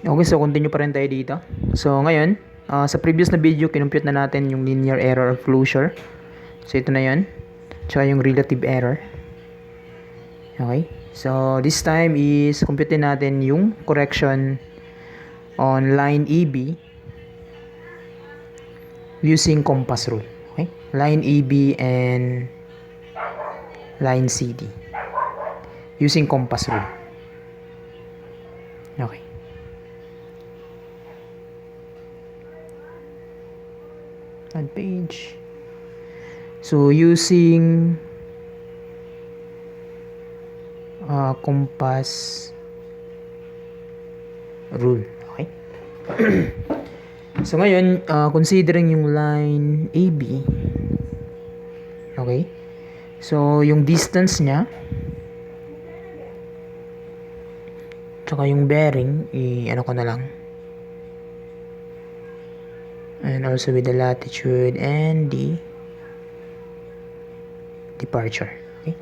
Okay, so continue pa rin tayo dito. So ngayon, sa previous na video, kinumpute na natin yung linear error of closure. So ito na yun. Tsaka yung relative error. Okay. So this time is compute natin yung correction on line AB using compass rule. Okay. Line AB and line CD using compass rule. Okay. Add page. So using compass rule. Okay. So ngayon, considering yung line AB. Okay. So yung distance niya tsaka yung bearing, ano ko na lang. And also with the latitude and the departure. Okay.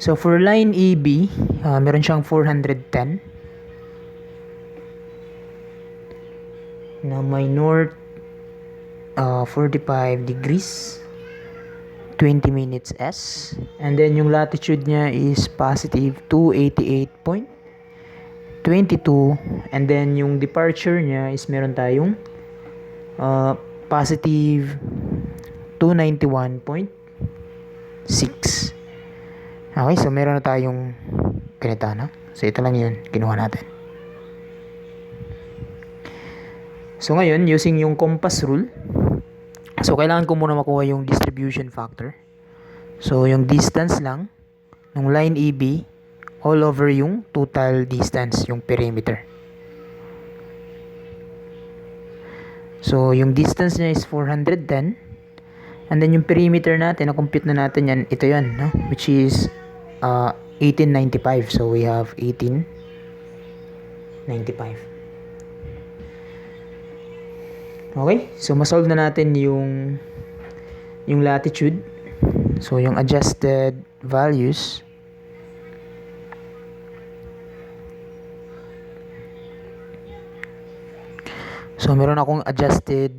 So for line AB, meron siyang 410 na may north 45 degrees 20 minutes S, and then yung latitude niya is positive 288.22, and then yung departure niya is meron tayong positive 291.6. Okay, so meron na tayong ganito, no? So ito lang yun, kinuha natin. So ngayon, using yung compass rule, so kailangan ko muna makuha yung distribution factor. So yung distance lang ng line AB all over yung total distance, yung perimeter. So yung distance niya is 410, and then yung perimeter natin, na-compute na natin yan, ito yan, no? Which is 1895. So we have 1895. Okay, so masolve na natin yung latitude. So yung adjusted values. So meron akong adjusted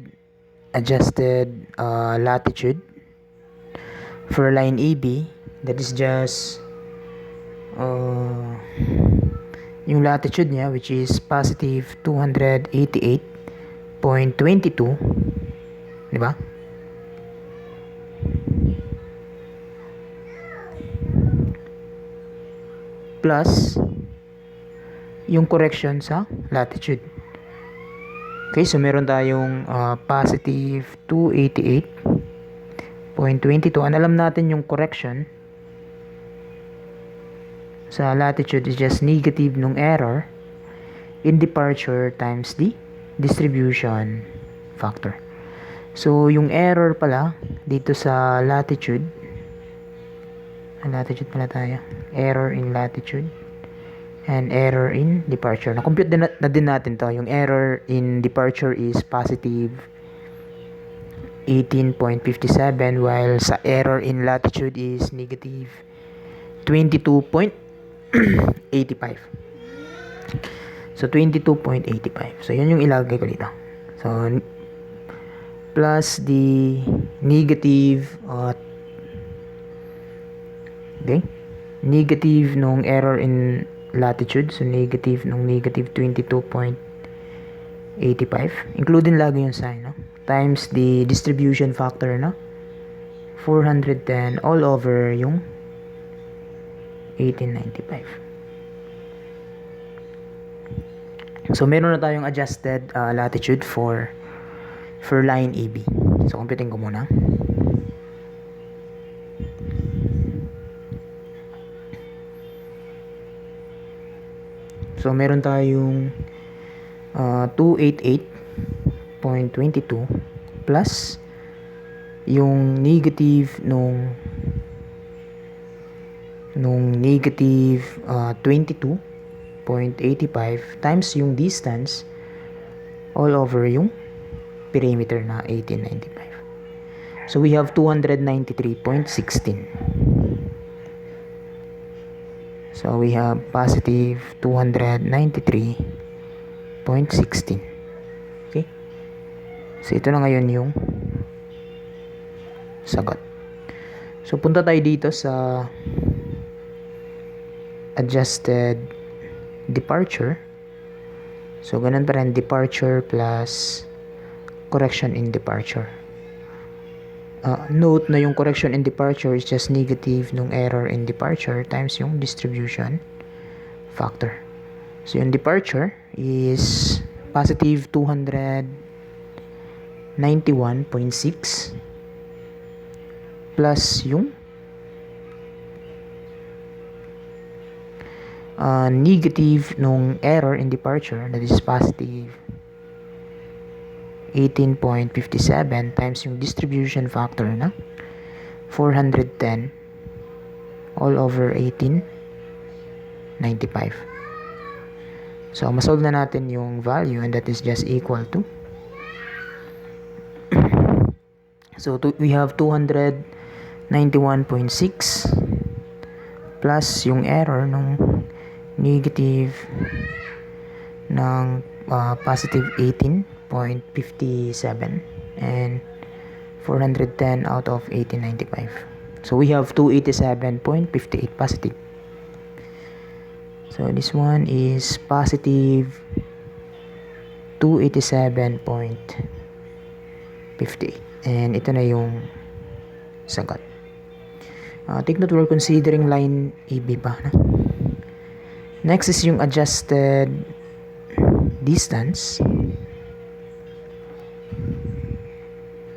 latitude for line AB. That is just yung latitude niya, which is positive 288.22, di ba? Plus yung correction sa latitude. Okay, so meron tayong positive 288.22. And alam natin yung correction sa latitude is just negative nung error in departure times the distribution factor. So yung error pala dito sa latitude pala tayo. Error in latitude and error in departure. Na-compute na din natin to. Yung error in departure is positive 18.57, while sa error in latitude is negative 22.85. So 22.85. So yun yung ilagay ko dito. So plus the negative negative nung error in latitude, so negative nung negative 22.85, including lagi yung sign, no? Times the distribution factor, no? 410 all over yung 1895. So meron na tayong adjusted latitude for line AB. So computing ko muna. So meron tayong 288.22 plus yung negative nung negative 22.85 times yung distance all over yung perimeter na 1895. So we have 293.16. So we have positive 293 0.16. Okay? So, ito na ngayon yung sagot. So, punta tayo dito sa adjusted departure. So, ganun pa rin, departure plus correction in departure. Note na yung correction in departure is just negative nung error in departure times yung distribution factor. So, yung departure is positive 291.6 plus yung negative nung error in departure, that is positive 18.57 times yung distribution factor na 410 all over 1895. So, masolve na natin yung value and that is just equal to we have 291.6 plus yung error nung negative ng positive 18.57 and 410 out of 1895. So, we have 287.58 positive. So, this one is positive 287.58. And ito na yung sagot. Take note, we're considering line AB pa. No? Next is yung adjusted distance.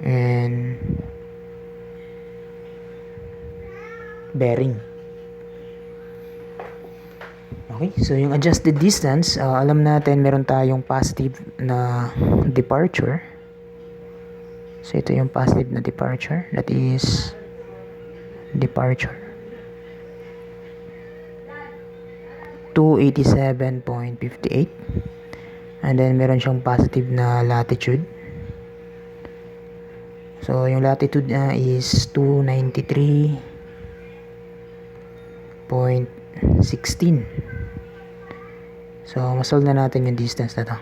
And bearing. Okay, so yung adjusted distance, alam natin meron tayong positive na departure. So ito yung positive na departure, that is departure 287.58, and then meron siyang positive na latitude. So yung latitude niya is 293.16. So masolve na natin yung distance na to.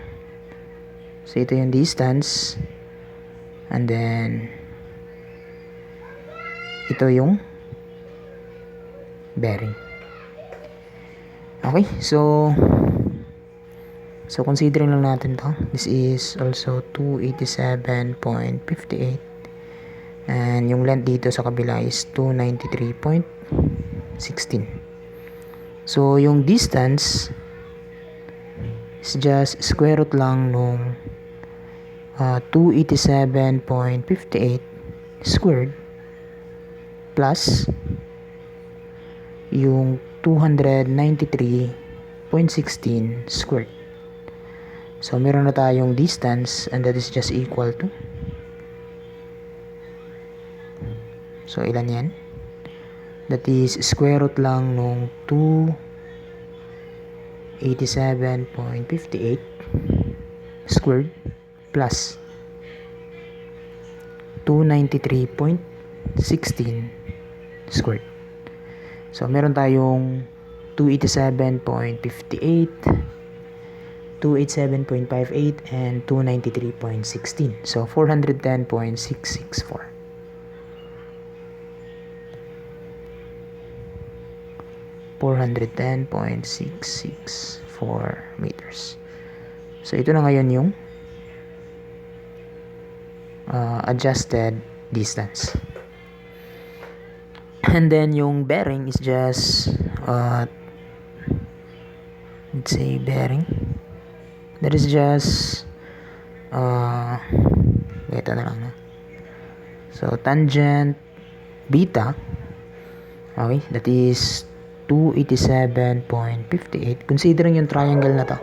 So ito yung distance, and then ito yung bearing. Okay, so considering lang natin to. This is also 287.58, and yung length dito sa kabila is 293.16. So yung distance is just square root lang nung 287.58 squared plus yung 293.16 squared. So, meron na tayong distance, and that is just equal to, so ilan yan? That is square root lang nung 287.58 squared plus 293.16 squared. So, meron tayong 287.58, 287.58, and 293.16. So, 410.664. 410.664 meters. So, ito na ngayon yung adjusted distance. And then yung bearing is just let's say bearing, that is just ito na lang, no? So tangent beta, okay, that is 287.58, considering yung triangle na to.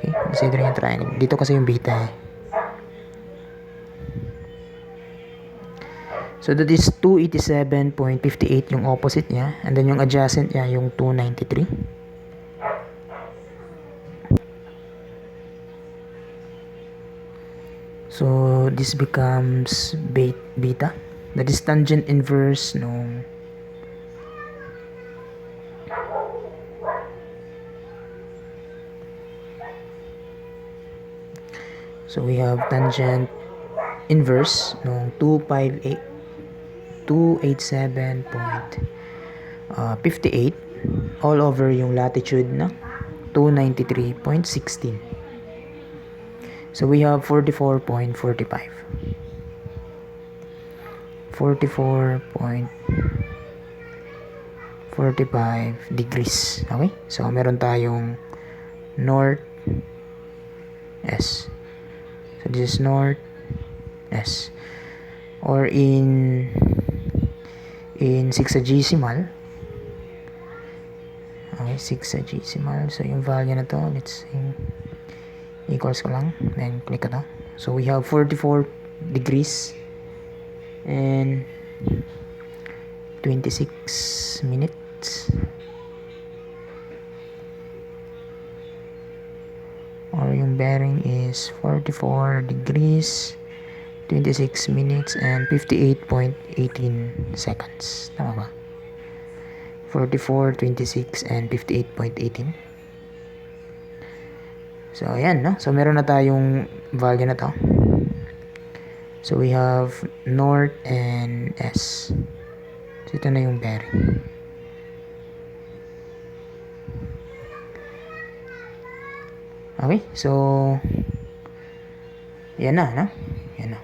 Okay, considering yung triangle dito kasi yung beta So that is 287.58 yung opposite niya, and then yung adjacent niya yung 293. So this becomes beta, that is tangent inverse nung So we have tangent inverse nung 287.58 all over yung latitude na 293.16. So we have 44.45 degrees. Okay? So meron tayong north S. So this is north S. Or in sexagesimal. Okay, sexagesimal. So yung value na to, let's see, equals ko lang, then click ko to. So we have 44 degrees and 26 minutes. Or yung bearing is 44 degrees 26 minutes and 58.18 seconds. Tama ba? 44, 26, and 58.18. So, ayan, no? So, meron na tayong value na to. So, we have north and S. So, ito na yung bearing. Okay, so, yan na, no? Yan na.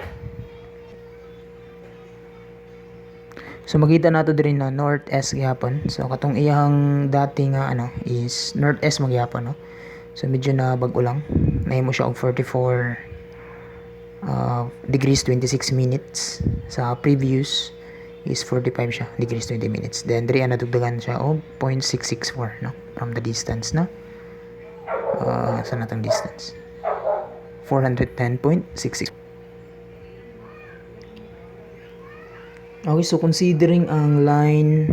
So, makita nato din na north-S gyapon. So, katong iyang dati nga, is north-S magyapon, no? So, medyo na bag-o lang. Nahimo siya og 44 degrees 26 minutes. Sa previous is 45 siya, degrees 20 minutes. Then, diri natugdagan siya og 0.664, no? From the distance, no? Saan natang distance? 410.66. Okay, so considering ang line,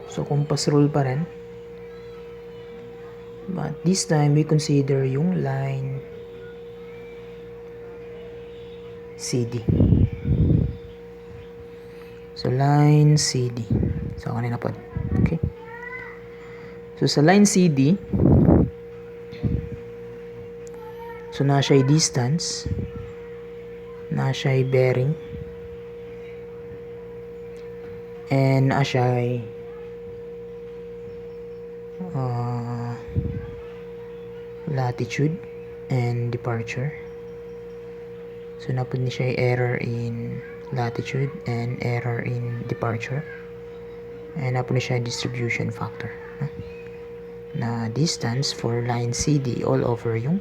so compass rule pa rin, but this time we consider yung line CD. So line CD, so kanina po, okay. So sa line CD, so na siya distance, na siya bearing, and na siya latitude and departure. So napod ni siya error in latitude and error in departure, and napod ni siya distribution factor, no? Na distance for line CD all over yung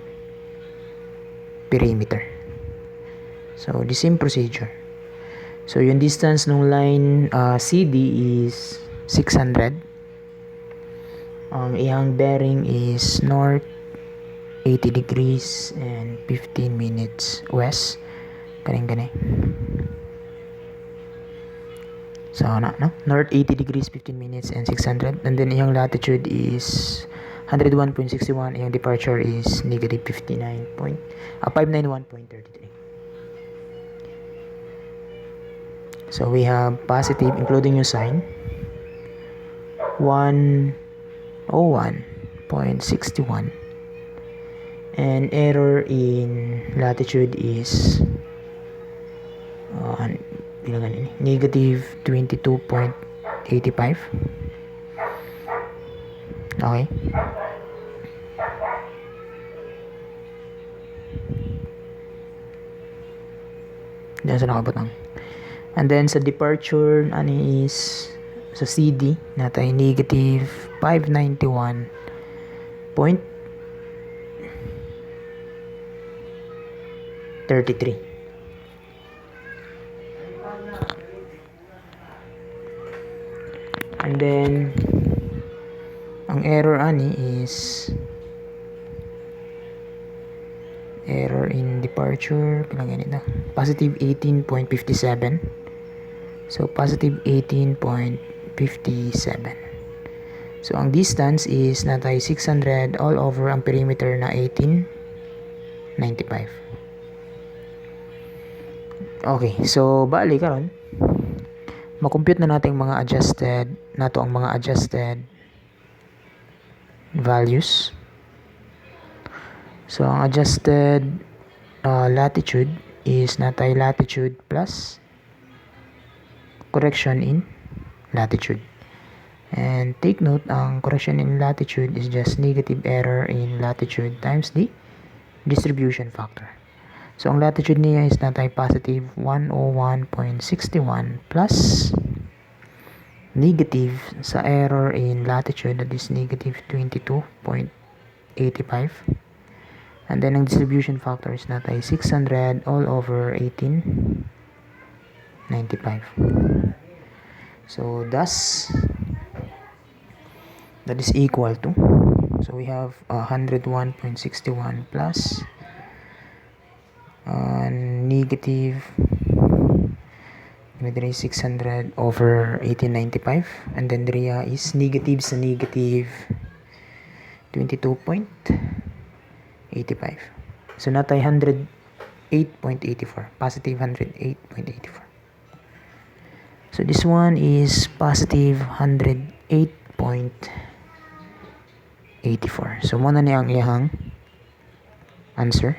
perimeter. So the same procedure. So yung distance ng line CD is 600. Ang iyang bearing is north 80 degrees and 15 minutes west. Kaning. So north 80 degrees 15 minutes and 600. And then iyang latitude is 101.61. Iyang departure is negative 591.33. So we have positive, including yung sign, 101.61, and error in latitude is negative 22.85. Okay. Diyan sa nakabutang. And then sa departure is sa CD natay negative 591.33. And then ang error is error in departure, pinagyan ito, positive 18.57. So positive 18.57. So ang distance is natay 600 all over ang perimeter na 1895. Okay, so bali karon makompute na natin mga adjusted values. So ang adjusted latitude is natay latitude plus correction in latitude. And take note, ang correction in latitude is just negative error in latitude times the distribution factor. So ang latitude niya is natay positive 101.61 plus negative sa error in latitude, that is negative 22.85. And then ang distribution factor is natay 600 all over 1895. So thus that is equal to, so we have 101.61 plus negative 600 over 1895, and then there is negative sa negative 22.85. So natay 108.84, positive 108.84. So this one is positive 108.84. So muna niya ang iyahang answer.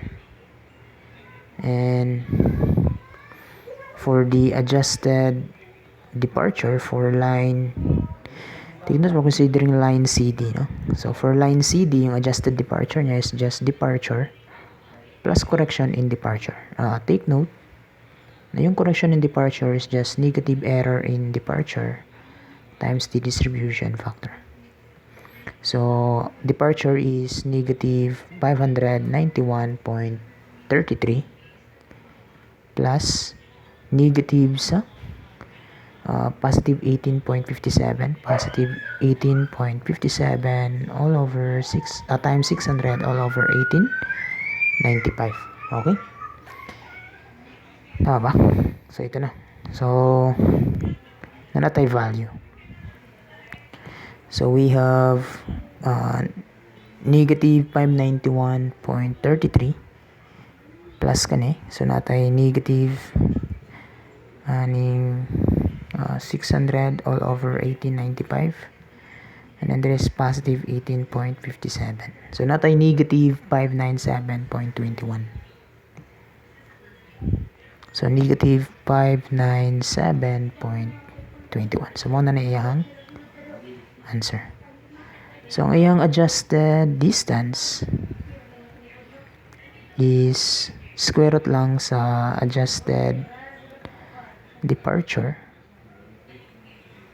And for the adjusted departure for line, tignan mo considering line CD, no? So for line CD, yung adjusted departure niya is just departure plus correction in departure. Take note na yung correction in departure is just negative error in departure times the distribution factor. So departure is negative 591.33 plus negative sa positive 18.57, positive 18.57 all over 6 times 600 all over 1895. Okay? Tama ba? So ito na. So nanatay value. So we have negative 591.33 plus kani. So natay negative 600 all over 1895, and then there is positive 18.57. So natay negative 597.21. So negative 597.21. So muna na iyahang answer. So ang iyang adjusted distance is square root lang sa adjusted departure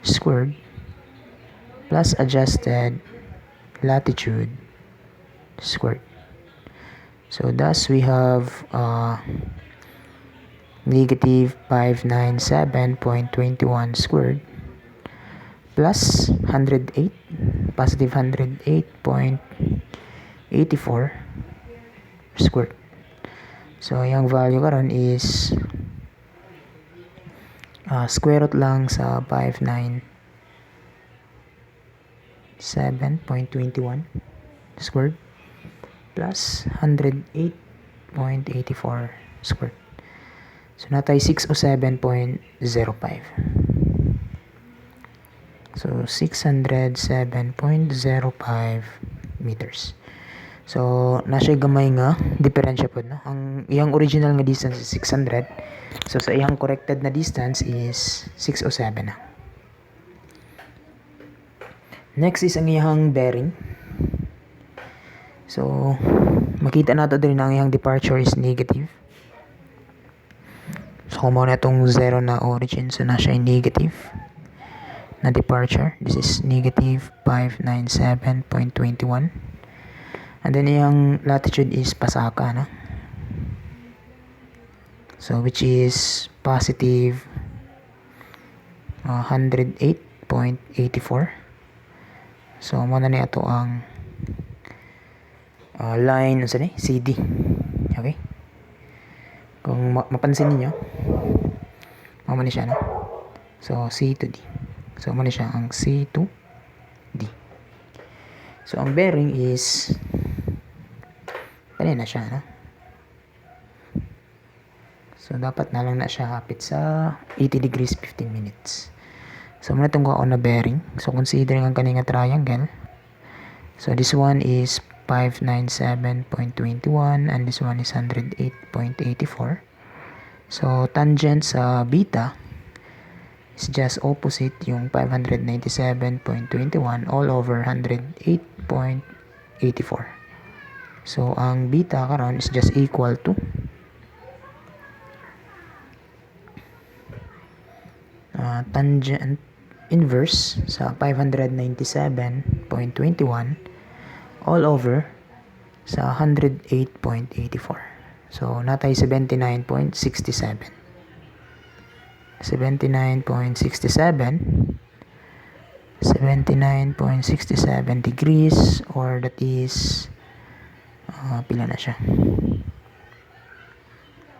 squared plus adjusted latitude squared. So thus we have negative 597.21 squared plus 108, positive 108.84 squared. So yung value karon is square root lang sa 597.21 squared plus 108.84 squared. So natay 607.05. So 607.05 meters. So nasa gamay nga diferensya pod, no? Ang iyang original nga distance is 600. So sa iyang corrected na distance is 607 na. Next is ang iyang bearing. So makita nato din na ang iyang departure is negative. So kung muna itong 0 na origin, so nasa ay negative na departure. This is negative 597.21. And then yung latitude is pasaka, no? So which is positive 108.84. So muna na ito ang line CD. Okay? Kung mapansin niyo, mamani siya, no? So C to D. So mamani siya ang C to D. So ang bearing is kanina siya, no? So dapat na lang na siya hapit sa 80 degrees 15 minutes. So muna itong kuha na bearing. So considering ang kanina triangle, so this one is 597.21 and this one is 108.84. So tangent sa beta is just opposite yung 597.21 all over 108.84. So ang beta karon is just equal to tangent inverse sa 597.21 all over sa 108.84. So natay 79.67 degrees, or that is pila na siya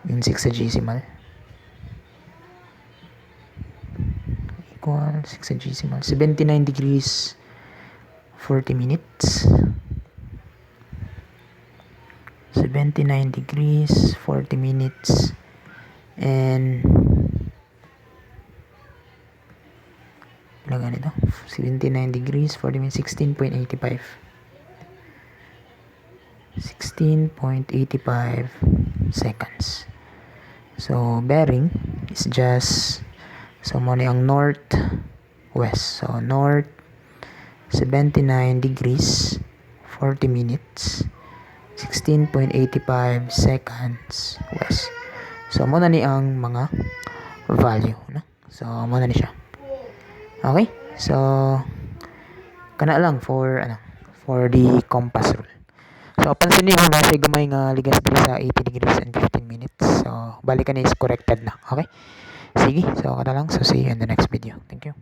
in sexagesimal equal sexagesimal 79 degrees 40 minutes 79 degrees 40 minutes and ilang ganito 79 degrees 40 minutes 16.85 seconds. So bearing is just muna yung north west. So north 79 degrees 40 minutes 16.85 seconds west. So muna ni ang mga value, no? So muna ni siya. Okay? So kana lang for the compass rule. So pansin niyo na siya gamay nga ligas diri sa 80 degrees and 15 minutes. So balikan is corrected na. Okay? Sige. So kana lang. So see you in the next video. Thank you.